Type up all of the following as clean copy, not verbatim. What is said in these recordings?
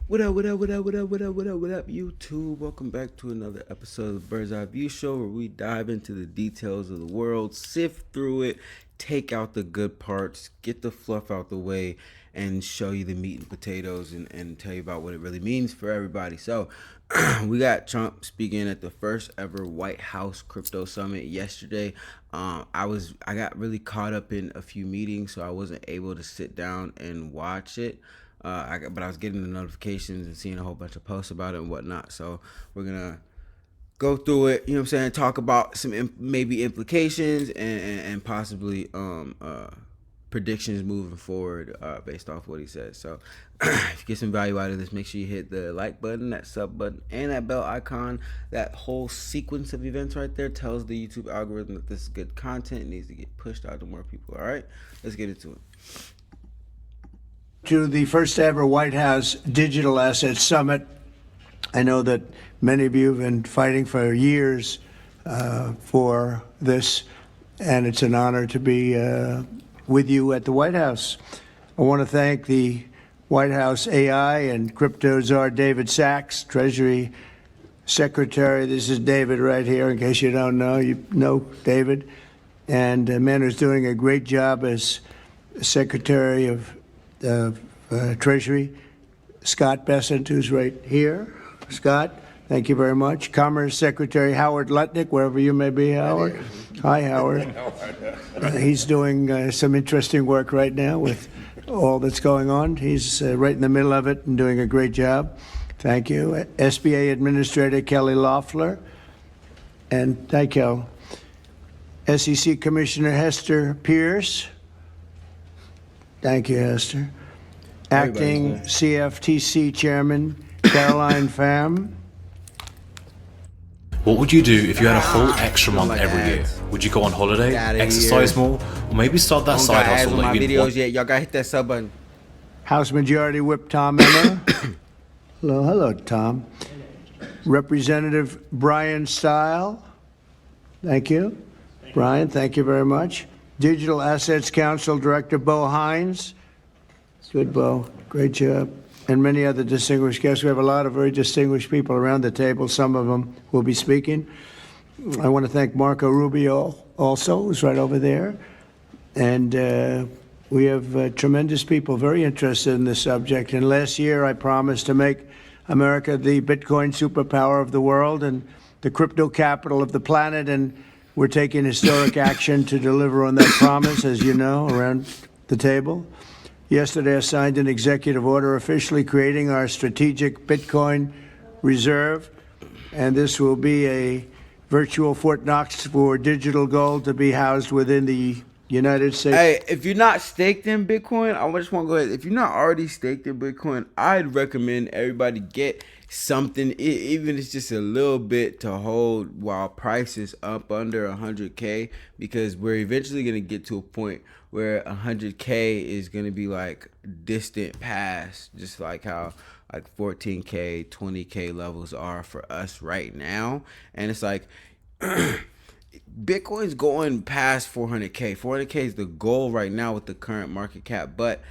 What up, what up, what up, what up, what up, what up, what up, YouTube? Welcome back to another episode of the Bird's Eye View Show, where we dive into the details of the world, sift through it, take out the good parts, get the fluff out the way, and show you the meat and potatoes and tell you about what it really means for everybody. So, we got Trump speaking at the first ever White House crypto summit yesterday. I got really caught up in a few meetings, so I wasn't able to sit down and watch it. But I was getting the notifications and seeing a whole bunch of posts about it and whatnot. So we're gonna go through it. You know what I'm saying? Talk about some maybe implications and possibly predictions moving forward based off what he says. So if you get some value out of this, make sure you hit the like button, that sub button, and that bell icon. That whole sequence of events right there tells the YouTube algorithm that this is good content. It needs to get pushed out to more people. All right, let's get into it. To the first ever White House Digital Assets Summit. I know that many of you have been fighting for years for this, and it's an honor to be with you at the White House. I want to thank the White House AI and crypto czar David Sachs, Treasury Secretary. This is David right here, in case you don't know. You know David. And a man who's doing a great job as Secretary of Treasury, Scott Bessent, who's right here. Scott, thank you very much. Commerce Secretary Howard Lutnick, wherever you may be, Howard. Hi, Howard. He's doing some interesting work right now with all that's going on. He's right in the middle of it and doing a great job. Thank you. SBA Administrator Kelly Loeffler. And thank you. SEC Commissioner Hester Pierce. Thank you, Hester. Acting CFTC Chairman Caroline Pham. What would you do if you had a whole extra month every year? Would you go on holiday, exercise more, or maybe start that side hustle that you've been wanting? Y'all gotta hit that sub button. House Majority Whip Tom Emmer. Hello, Tom. Representative Brian Stile. Thank you. Brian, thank you very much. Digital Assets Council Director Bo Hines. Good, Bo. Great job. And many other distinguished guests. We have a lot of very distinguished people around the table. Some of them will be speaking. I want to thank Marco Rubio also, who's right over there. And we have tremendous people very interested in this subject. And last year, I promised to make America the Bitcoin superpower of the world and the crypto capital of the planet. And we're taking historic action to deliver on that promise, as you know, around the table. Yesterday, I signed an executive order officially creating our strategic Bitcoin reserve, and this will be a virtual Fort Knox for digital gold to be housed within the United States. Hey, if you're not staked in Bitcoin, I just want to go ahead. If you're not already staked in Bitcoin, I'd recommend everybody get something, even if it's just a little bit, to hold while price is up under 100K, because we're eventually going to get to a point where 100K is going to be like distant past, just like how like 14K, 20K levels are for us right now. And it's like Bitcoin's going past 400K. 400K is the goal right now with the current market cap, but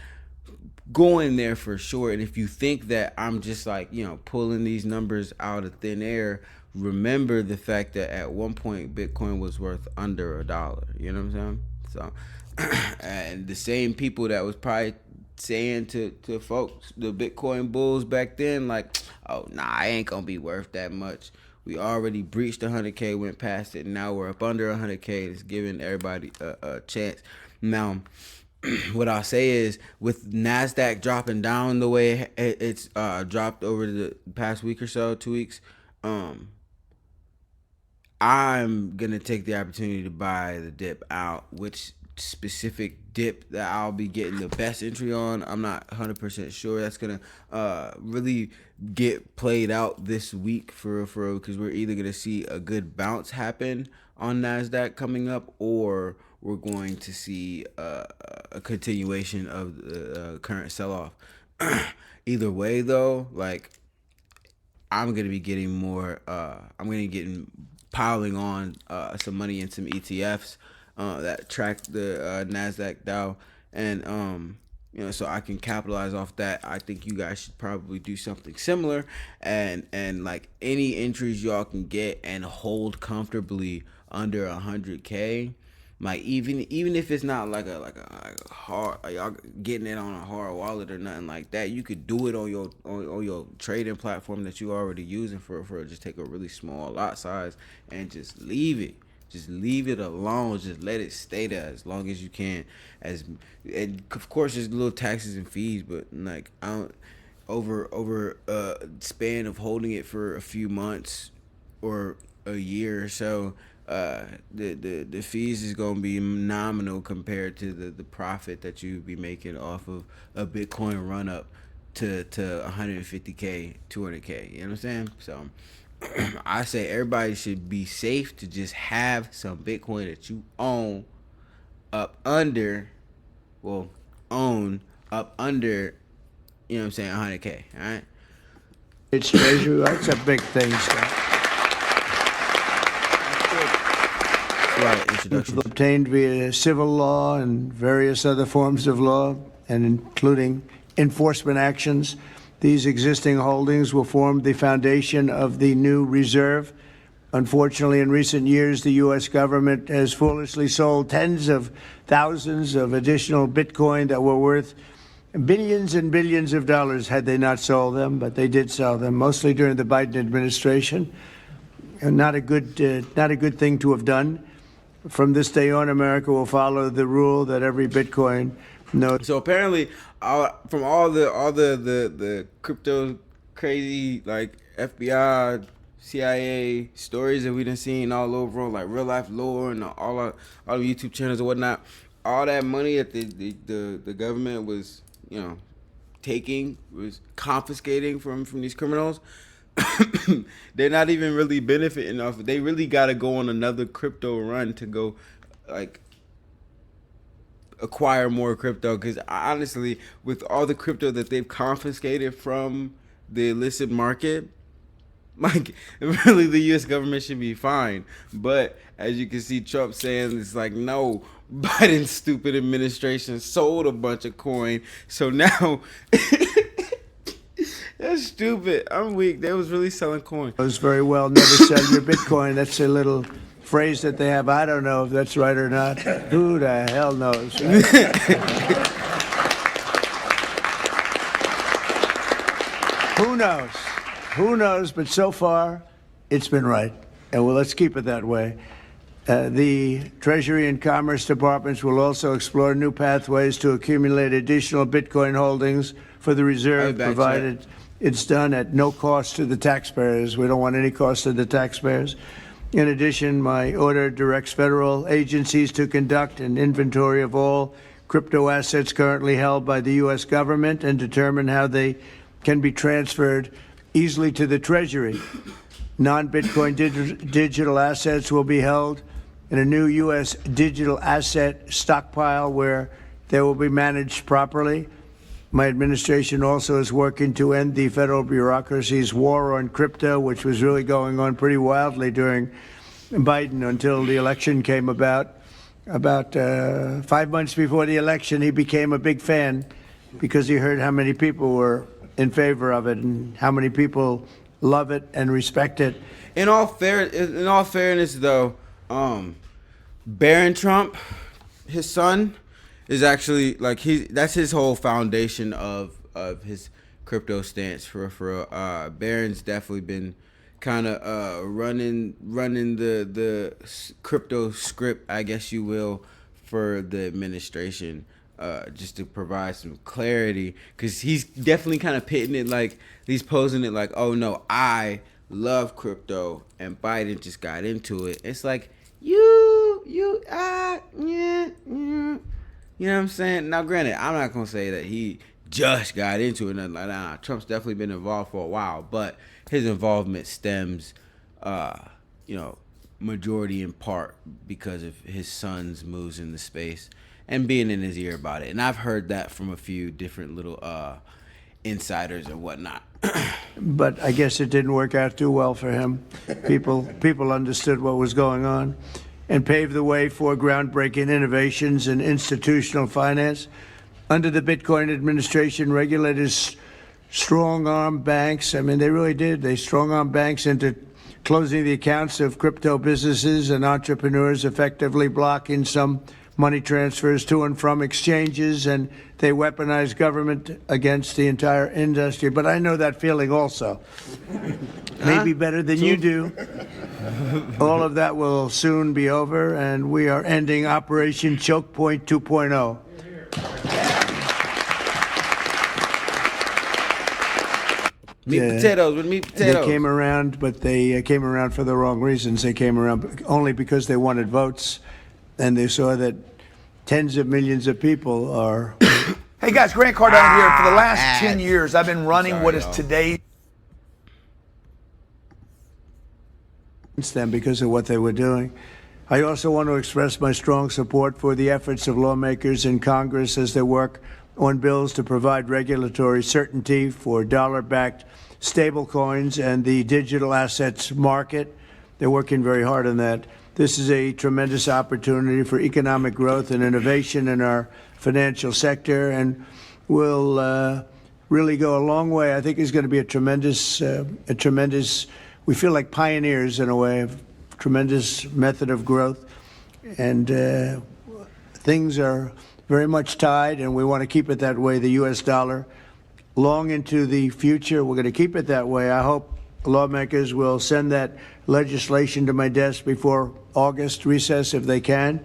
going there for sure. And if you think that I'm just like, pulling these numbers out of thin air, remember the fact that at one point Bitcoin was worth under $1. You know what I'm saying? So, and the same people that was probably saying to folks, the Bitcoin bulls back then, like, oh, nah, I ain't gonna be worth that much. We already breached 100K, went past it. Now we're up under 100K. It's giving everybody a chance. Now, what I'll say is, with NASDAQ dropping down the way it's dropped over the past week or so, 2 weeks, I'm going to take the opportunity to buy the dip out. Which specific dip that I'll be getting the best entry on, I'm not 100% sure. That's going to really get played out this week for real, because we're either going to see a good bounce happen on NASDAQ coming up, or we're going to see a continuation of the current sell-off. Either way, though, like, I'm going to be getting more, I'm going to get piling on some money in some ETFs that track the NASDAQ Dow. And so I can capitalize off that. I think you guys should probably do something similar, and like any entries y'all can get and hold comfortably under 100K. Like even if it's not like a hard, like y'all getting it on a hard wallet or nothing like that, you could do it on your trading platform that you already using for just take a really small lot size and just leave it. Just leave it alone. Just let it stay there as long as you can. And of course, there's little taxes and fees, but like I don't over span of holding it for a few months or a year or so. The fees is gonna be nominal compared to the profit that you be making off of a Bitcoin run up to 150K, 200K. You know what I'm saying? So I say everybody should be safe to just have some Bitcoin that you own up under, you know what I'm saying, 100K. All right. It's treasury. That's a big thing, Scott. Right, introduction. Obtained via civil law and various other forms of law, and including enforcement actions. These existing holdings will form the foundation of the new reserve. Unfortunately, in recent years, the U.S. government has foolishly sold tens of thousands of additional Bitcoin that were worth billions and billions of dollars had they not sold them, but they did sell them, mostly during the Biden administration. And not a good thing to have done. From this day on, America will follow the rule that every Bitcoin knows. So apparently, from all the crypto crazy like FBI, CIA stories that we done seen all over, like real life lore and all the YouTube channels and whatnot, all that money that the government was was confiscating from these criminals. They're not even really benefiting off it. They really got to go on another crypto run to go like acquire more crypto, because honestly, with all the crypto that they've confiscated from the illicit market, like really the U.S. government should be fine. But as you can see, Trump saying it's like, no, Biden's stupid administration sold a bunch of coin, so now that's stupid. I'm weak. They was really selling coin. It was very well. Never sell your Bitcoin. That's a little phrase that they have. I don't know if that's right or not. Who the hell knows? Right? Who knows? Who knows? But so far, it's been right. And well, let's keep it that way. The Treasury and Commerce Departments will also explore new pathways to accumulate additional Bitcoin holdings for the reserve, provided it's done at no cost to the taxpayers. We don't want any cost to the taxpayers. In addition, my order directs federal agencies to conduct an inventory of all crypto assets currently held by the U.S. government and determine how they can be transferred easily to the Treasury. Non-Bitcoin digital assets will be held in a new U.S. digital asset stockpile where they will be managed properly. My administration also is working to end the federal bureaucracy's war on crypto, which was really going on pretty wildly during Biden until the election came about. About 5 months before the election, he became a big fan because he heard how many people were in favor of it and how many people love it and respect it. In all fairness, though, Barron Trump, his son, is actually like that's his whole foundation of his crypto stance. For Barron's definitely been kind of running the crypto script, I guess you will, for the administration, just to provide some clarity, because he's definitely kind of pitting it like he's posing it like, oh no, I love crypto and Biden just got into it. It's like yeah. You know what I'm saying? Now, granted, I'm not going to say that he just got into it. Nothing like that. Trump's definitely been involved for a while, but his involvement stems, majority in part because of his son's moves into space and being in his ear about it. And I've heard that from a few different little insiders and whatnot. But I guess it didn't work out too well for him. People understood what was going on and paved the way for groundbreaking innovations in institutional finance. under the Bitcoin administration, regulators strong-armed banks. I mean, they really did. They strong-armed banks into closing the accounts of crypto businesses and entrepreneurs, effectively blocking some money transfers to and from exchanges, and they weaponized government against the entire industry. But I know that feeling also. Maybe better than you do. All of that will soon be over, and we are ending Operation Choke Point 2.0. Potatoes with meat potatoes. They came around, but they came around for the wrong reasons. They came around only because they wanted votes, and they saw that tens of millions of people are. Hey guys, Grant Cardone here. For the last 10 years, I've been running what is today. Them because of what they were doing. I also want to express my strong support for the efforts of lawmakers in Congress as they work on bills to provide regulatory certainty for dollar-backed stablecoins and the digital assets market. They're working very hard on that. This is a tremendous opportunity for economic growth and innovation in our financial sector, and will really go a long way. I think it's going to be a tremendous. We feel like pioneers in a way, of tremendous method of growth, and things are very much tied, and we want to keep it that way. The U.S. dollar, long into the future, we're going to keep it that way. I hope lawmakers will send that legislation to my desk before August recess if they can,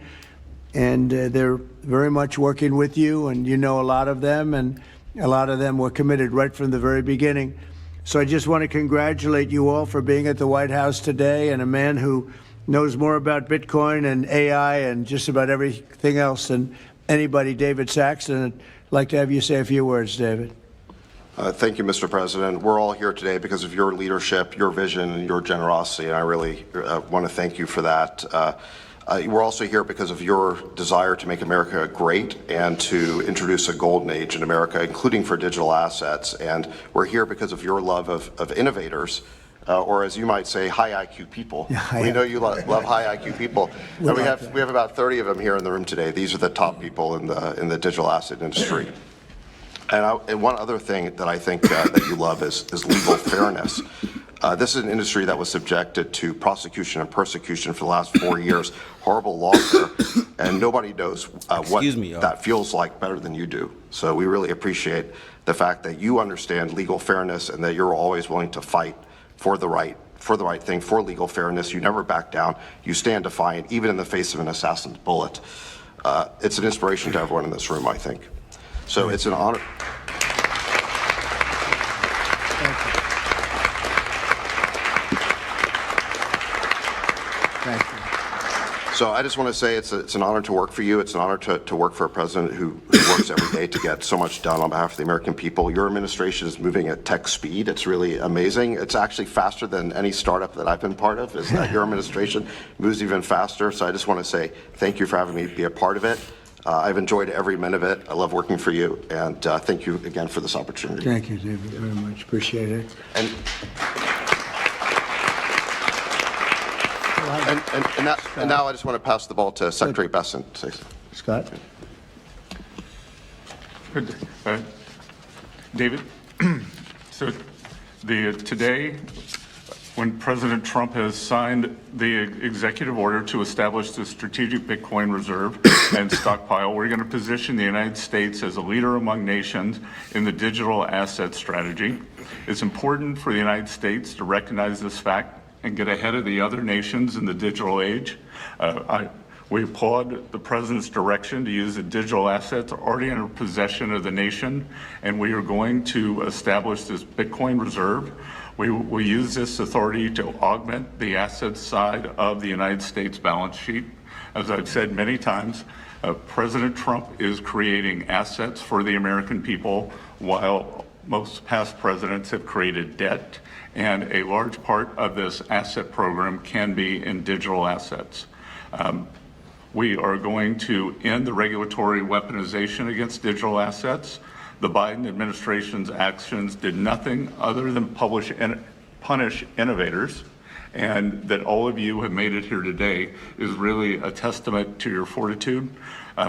and they're very much working with you, and you know a lot of them, and a lot of them were committed right from the very beginning. So I just want to congratulate you all for being at the White House today, and a man who knows more about Bitcoin and AI and just about everything else than anybody, David Saxon. I'd like to have you say a few words, David. Thank you, Mr. President. We're all here today because of your leadership, your vision, and your generosity, and I really want to thank you for that. We're also here because of your desire to make America great and to introduce a golden age in America, including for digital assets. And we're here because of your love of innovators, or as you might say, high IQ people. Yeah, we know you love high IQ people. And we have about 30 of them here in the room today. These are the top people in the digital asset industry. And one other thing that I think that you love is legal fairness. This is an industry that was subjected to prosecution and persecution for the last 4 years, horrible laws there, and nobody knows what that feels like better than you do. So we really appreciate the fact that you understand legal fairness and that you're always willing to fight for the right thing, for legal fairness. You never back down. You stand defiant, even in the face of an assassin's bullet. It's an inspiration to everyone in this room, I think. So it's an honor. Thank you. So I just want to say it's an honor to work for you. It's an honor to work for a president who works every day to get so much done on behalf of the American people. Your administration is moving at tech speed. It's really amazing. It's actually faster than any startup that I've been part of. Is that your administration moves even faster. So I just want to say thank you for having me be a part of it. I've enjoyed every minute of it. I love working for you, and thank you again for this opportunity. Thank you, David, very much. Appreciate it. And now I just want to pass the ball to Secretary Besson. Scott? David, so today, when President Trump has signed the executive order to establish the strategic Bitcoin reserve and stockpile, we're going to position the United States as a leader among nations in the digital asset strategy. It's important for the United States to recognize this fact and get ahead of the other nations in the digital age. We applaud the President's direction to use the digital assets already in possession of the nation, and we are going to establish this Bitcoin reserve. We will use this authority to augment the asset side of the United States balance sheet. As I've said many times, President Trump is creating assets for the American people, while most past presidents have created debt, and a large part of this asset program can be in digital assets. We are going to end the regulatory weaponization against digital assets. The Biden administration's actions did nothing other than punish innovators, and that all of you have made it here today is really a testament to your fortitude.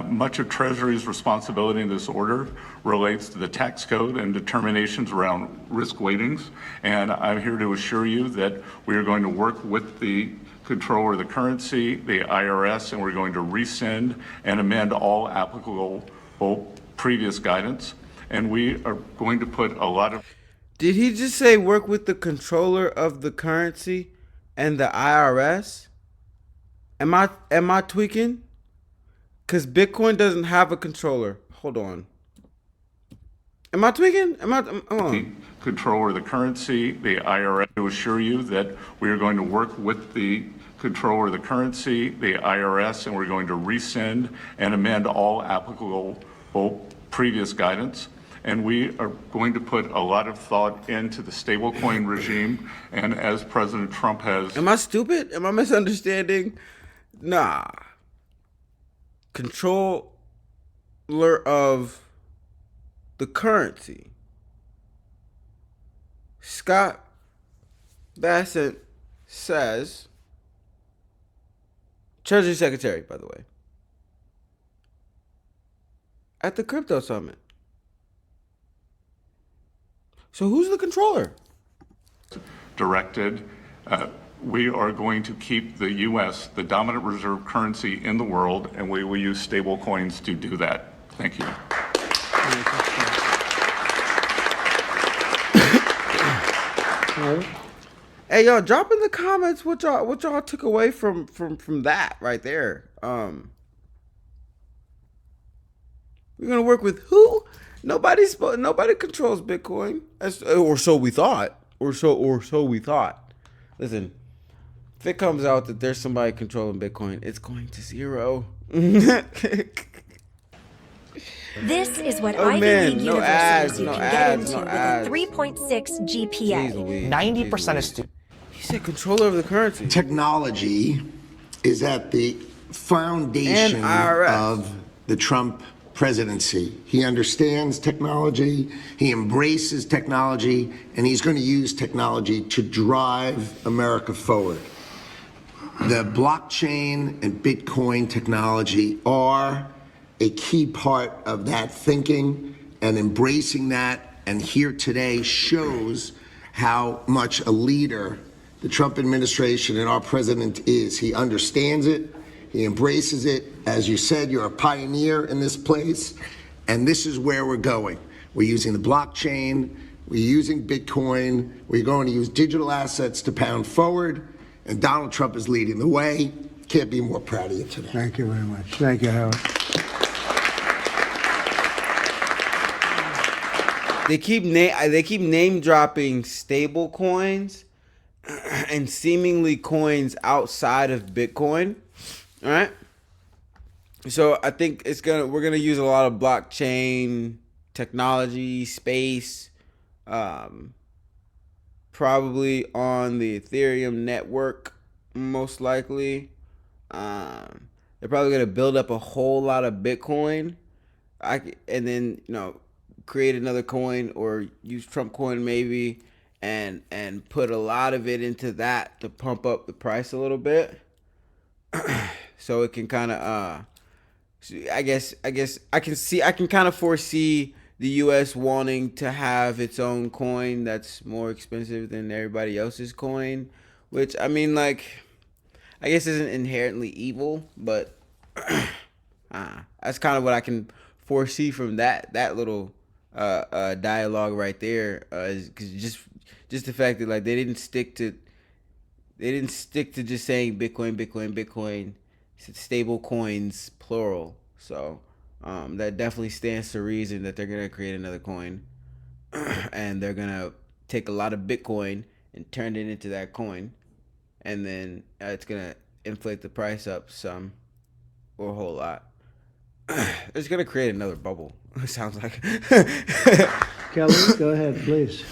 Much of Treasury's responsibility in this order relates to the tax code and determinations around risk weightings, and I'm here to assure you that we are going to work with the controller of the currency, the IRS, and we're going to rescind and amend all applicable previous guidance, and we are going to put a lot of... Did he just say work with the controller of the currency and the IRS? Am I tweaking? Because Bitcoin doesn't have a controller. Hold on. Am I tweaking? The controller of the currency, the IRS, to assure you that we are going to work with the controller of the currency, the IRS, and we're going to rescind and amend all applicable previous guidance. And we are going to put a lot of thought into the stablecoin regime. And as President Trump has... Am I stupid? Am I misunderstanding? Nah. Controller of the currency. Scott Bassett says, Treasury Secretary, by the way, at the crypto summit. So who's the controller? Directed. We are going to keep the U.S. the dominant reserve currency in the world, and we will use stable coins to do that. Thank you. Hey, y'all, drop in the comments what y'all took away from that right there. We're gonna work with who? Nobody controls Bitcoin, or so we thought, or so we thought. Listen, if it comes out that there's somebody controlling Bitcoin, it's going to zero. This is what Oh, Ivy man, League no universities ads, you no can ads, get into no ads. with a 3.6 GPA. 90% of students. He said controller of the currency. Technology is at the foundation And IRS. of the Trump presidency. He understands technology, he embraces technology, and he's going to use technology to drive America forward. The blockchain and Bitcoin technology are a key part of that thinking, and embracing that, and here today shows how much a leader the Trump administration and our president is. He understands it, he embraces it. As you said, you're a pioneer in this place, and this is where we're going. We're using the blockchain, we're using Bitcoin, we're going to use digital assets to pound forward, and Donald Trump is leading the way. Can't be more proud of you today. Thank you very much. Thank you, Howard. They keep name dropping stable coins and seemingly coins outside of Bitcoin. All right. So I think we're gonna use a lot of blockchain technology, space, probably on the Ethereum network, most likely. They're probably gonna build up a whole lot of Bitcoin, and then create another coin or use Trump coin maybe, and put a lot of it into that to pump up the price a little bit, so it can kind of I guess I can kind of foresee the U.S. wanting to have its own coin that's more expensive than everybody else's coin, which I mean, like, I guess isn't inherently evil, but that's kind of what I can foresee from that little dialogue right there, because just the fact that, like, they didn't stick to just saying Bitcoin, stable coins plural. So that definitely stands to reason that they're gonna create another coin, and they're gonna take a lot of Bitcoin and turn it into that coin, and then it's gonna inflate the price up some or a whole lot. It's gonna create another bubble. It sounds like. Kelly, go ahead, please.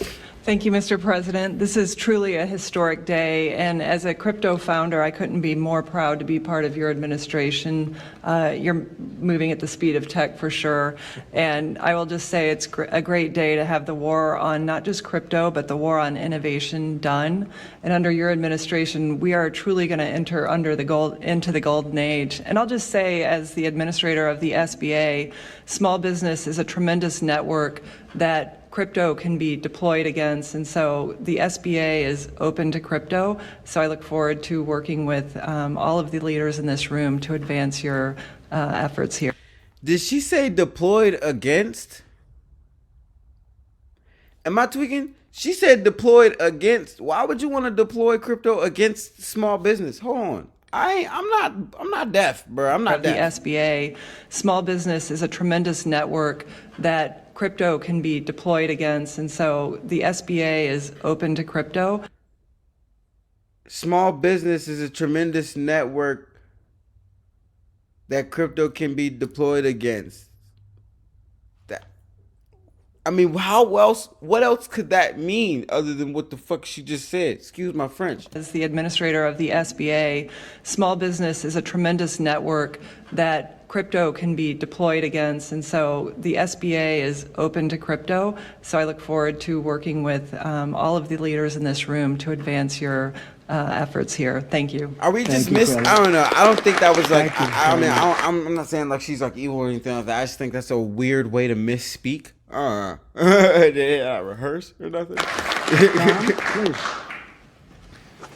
Thank you, Mr. President. This is truly a historic day, and as a crypto founder, I couldn't be more proud to be part of your administration. You're moving at the speed of tech for sure, and I will just say it's a great day to have the war on not just crypto, but the war on innovation done. And under your administration, we are truly going to enter into the golden age. And I'll just say, as the administrator of the SBA, small business is a tremendous network that crypto can be deployed against, and so the SBA is open to crypto. So I look forward to working with all of the leaders in this room to advance your efforts here. Did she say deployed against? Am I tweaking? She said deployed against. Why would you want to deploy crypto against small business? Hold on. I'm not deaf, bro. I'm not deaf. The SBA, small business is a tremendous network that crypto can be deployed against, and so the SBA is open to crypto. Small business is a tremendous network that crypto can be deployed against. That, I mean, what else could that mean other than what the fuck she just said? Excuse my French. As the administrator of the SBA, small business is a tremendous network that crypto can be deployed against, and so the SBA is open to crypto. So I look forward to working with all of the leaders in this room to advance your efforts here. Thank you. Are we just missing? I don't know. I don't think that was like. I'm not saying like she's like evil or anything like that. I just think that's a weird way to misspeak. Did I rehearse or nothing? Please.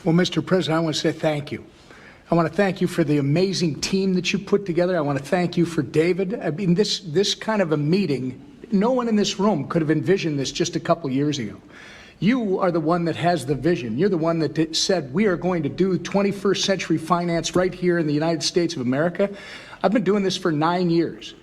Well, Mr. President, I want to say thank you. I want to thank you for the amazing team that you put together. I want to thank you for David. I mean, this kind of a meeting, no one in this room could have envisioned this just a couple years ago. You are the one that has the vision. You're the one that said we are going to do 21st century finance right here in the United States of America. I've been doing this for 9 years.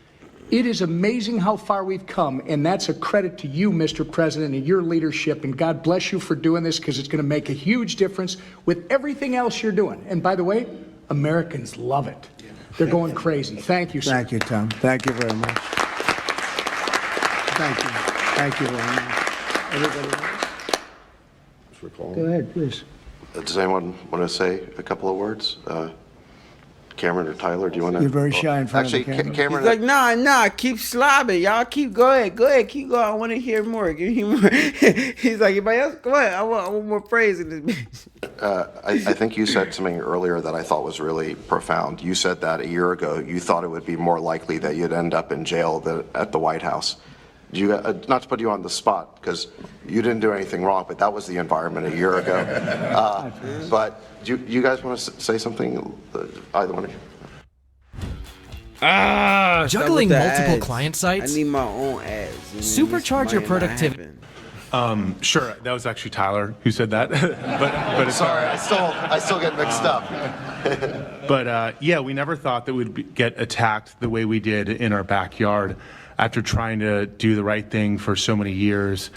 It is amazing how far we've come, and that's a credit to you, Mr. President, and your leadership, and God bless you for doing this, because it's going to make a huge difference with everything else you're doing. And by the way, Americans love it. They're going crazy. Thank you, sir. Thank you, Tom. Thank you very much. Thank you. Thank you very much. Everybody else? Go ahead, please. Does anyone want to say a couple of words? Cameron or Tyler, do you want to? You're very shy in front of the camera. Cameron. He's like, nah, keep slobbing. Y'all go ahead, keep going. I want to hear more. Give me more. He's like, anybody else? Go ahead. I want more praise in this bitch. I think you said something earlier that I thought was really profound. You said that a year ago, you thought it would be more likely that you'd end up in jail than at the White House. Not to put you on the spot, because you didn't do anything wrong, but that was the environment a year ago. But do you guys want to say something? Either one of you. Juggling multiple client sites? I need my own ads. Supercharge your productivity. Sure, that was actually Tyler who said that. but it's sorry, I still get mixed up. But yeah, we never thought that we'd get attacked the way we did in our backyard after trying to do the right thing for so many years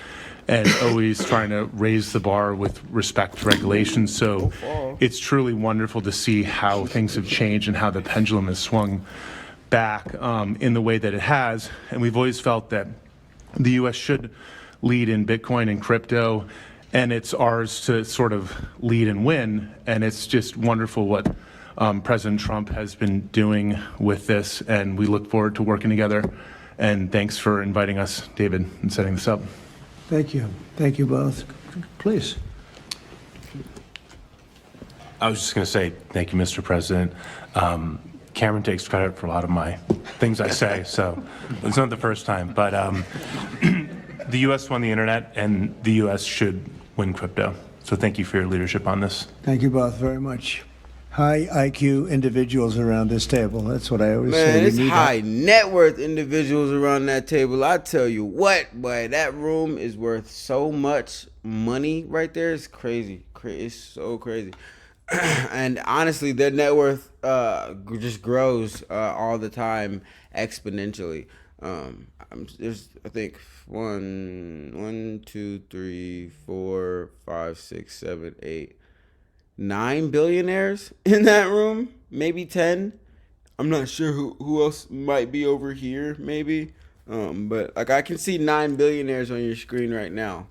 and always trying to raise the bar with respect to regulations. So it's truly wonderful to see how things have changed and how the pendulum has swung back in the way that it has. And we've always felt that the U.S. should lead in Bitcoin and crypto, and it's ours to sort of lead and win. And it's just wonderful what President Trump has been doing with this, and we look forward to working together. And thanks for inviting us, David, and setting this up. Thank you. Thank you both. Please. I was just going to say thank you, Mr. President. Cameron takes credit for a lot of my things I say, so it's not the first time. But the U.S. won the internet, and the U.S. should win crypto. So thank you for your leadership on this. Thank you both very much. High IQ individuals around this table. That's what I always say. Man, it's high net worth individuals around that table. I tell you what, boy, that room is worth so much money right there. It's crazy. It's so crazy. And honestly, their net worth just grows all the time exponentially. There's, I think, 1, 2, 3, 4, 5, 6, 7, 8, 9 billionaires in that room, maybe 10. I'm not sure who else might be over here, maybe. But like I can see 9 billionaires on your screen right now,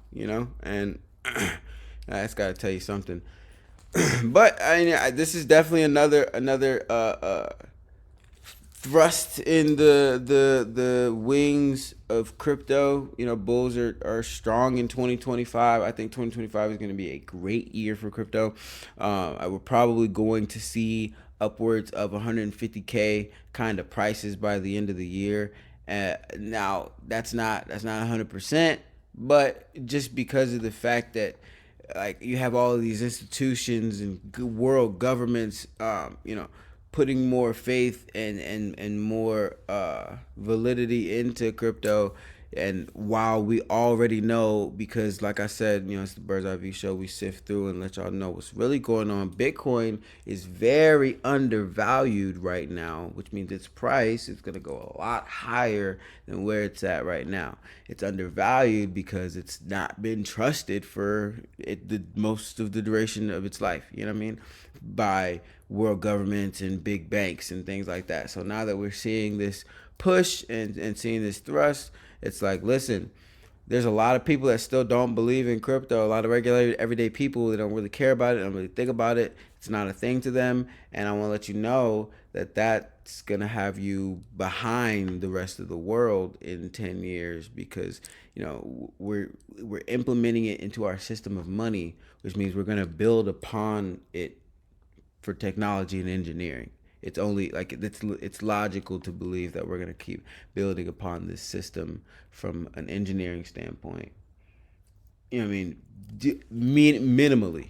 and that's got to tell you something. But this is definitely another thrust in the wings of crypto. Bulls are strong in 2025. I think 2025 is going to be a great year for crypto. We're probably going to see upwards of 150K kind of prices by the end of the year. Now that's not 100%, but just because of the fact that like you have all of these institutions and world governments, putting more faith and more validity into crypto. And while we already know, because like I said, it's the Bird's Eye View show, we sift through and let y'all know what's really going on. Bitcoin is very undervalued right now, which means its price is going to go a lot higher than where it's at right now. It's undervalued because it's not been trusted for the most of the duration of its life, by world governments and big banks and things like that. So now that we're seeing this push and seeing this thrust, it's like, listen, there's a lot of people that still don't believe in crypto. A lot of regulated everyday people that don't really care about it, don't really think about it. It's not a thing to them. And I want to let you know that that's going to have you behind the rest of the world in 10 years because, we're implementing it into our system of money, which means we're going to build upon it for technology and engineering. It's only like it's logical to believe that we're going to keep building upon this system from an engineering standpoint. Minimally,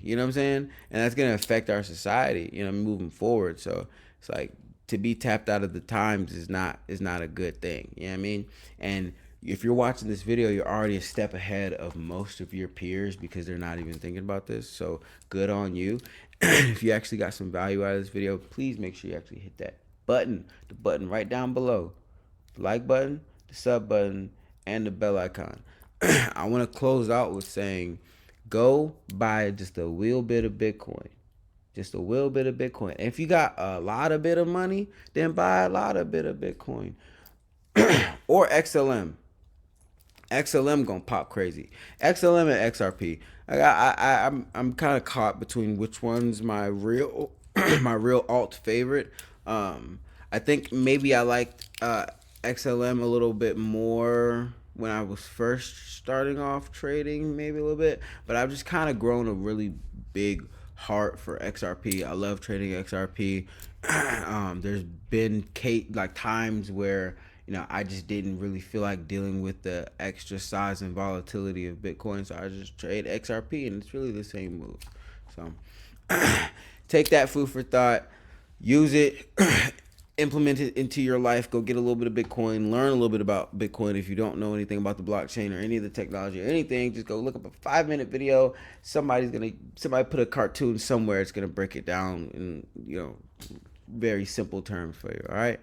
you know what I'm saying? And that's going to affect our society, moving forward. So it's like to be tapped out of the times is not a good thing. You know what I mean? And if you're watching this video, you're already a step ahead of most of your peers because they're not even thinking about this. So good on you. If you actually got some value out of this video, please make sure you actually hit that button, the button right down below, the like button, the sub button, and the bell icon. I want to close out with saying, go buy just a little bit of Bitcoin. Just a little bit of Bitcoin. And if you got a lot of bit of money, then buy a lot of bit of Bitcoin. Or XLM. XLM gonna pop crazy. XLM and XRP. I'm kind of caught between which one's my real alt favorite. I think maybe I liked XLM a little bit more when I was first starting off trading, maybe a little bit. But I've just kind of grown a really big heart for XRP. I love trading XRP. There's been times where I just didn't really feel like dealing with the extra size and volatility of Bitcoin, so I just trade XRP, and it's really the same move. So take that food for thought, use it, implement it into your life. Go get a little bit of Bitcoin, learn a little bit about Bitcoin. If you don't know anything about the blockchain or any of the technology or anything, just go look up a 5-minute video. Somebody put a cartoon somewhere. It's gonna break it down in very simple terms for you. All right.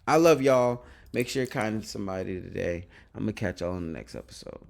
I love y'all. Make sure you're kind to somebody today. I'm going to catch y'all in the next episode.